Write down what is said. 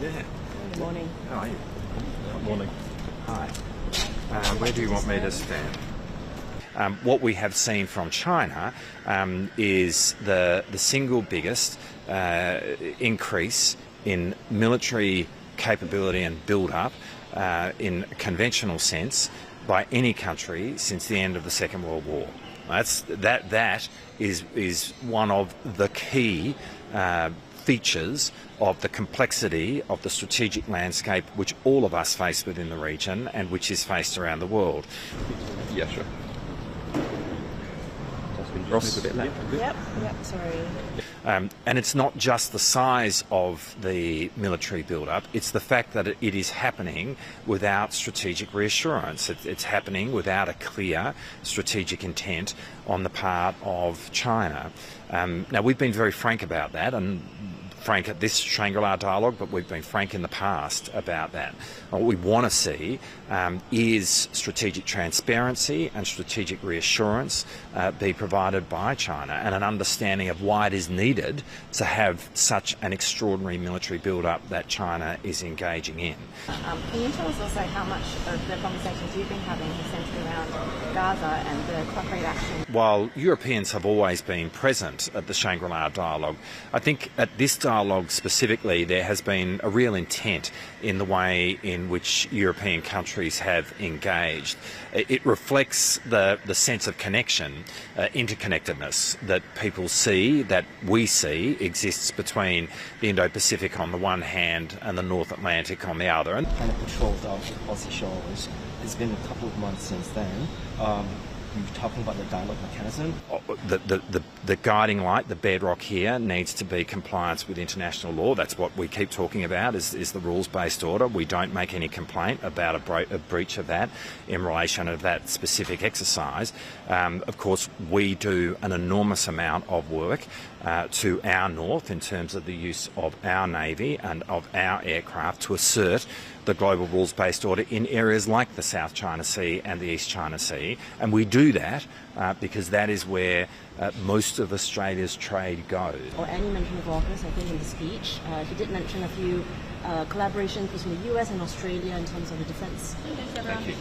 Yeah. Good morning. How are you? Good morning. Hi. Where do you want me to stand? What we have seen from China is the single biggest increase in military capability and build-up in a conventional sense by any country since the end of the Second World War. That is one of the key features of the complexity of the strategic landscape which all of us face within the region and which is faced around the world. Yeah, sure. Ross? A bit late. Yep, sorry. And it's not just the size of the military build-up, it's the fact that it is happening without strategic reassurance. It's happening without a clear strategic intent on the part of China. Now, we've been very frank about that, and frank at this Shangri-La Dialogue, but we've been frank in the past about that. What we want to see is strategic transparency and strategic reassurance be provided by China, and an understanding of why it is needed to have such an extraordinary military build-up that China is engaging in. Can you tell us also how much of the conversations you've been having have centred around Gaza and the concrete action? While Europeans have always been present at the Shangri-La Dialogue, I think at this dialogue specifically there has been a real intent in the way in which European countries have engaged. It reflects the sense of connection, interconnectedness that people see, that we see exists between the Indo-Pacific on the one hand and the North Atlantic on the other. Kind of patrolled our policy shores. It's been a couple of months since then. You're talking about the dialogue mechanism. The guiding light, the bedrock here, needs to be compliance with international law. That's what we keep talking about, is the rules-based order. We don't make any complaint about a breach of that in relation to that specific exercise. Of course, we do an enormous amount of work to our north in terms of the use of our Navy and of our aircraft to assert the global rules-based order in areas like the South China Sea and the East China Sea. And we do that because that is where most of Australia's trade goes. Or any mention of AUKUS, I think, in the speech. He did mention a few collaborations between the US and Australia in terms of the defence. Thank you.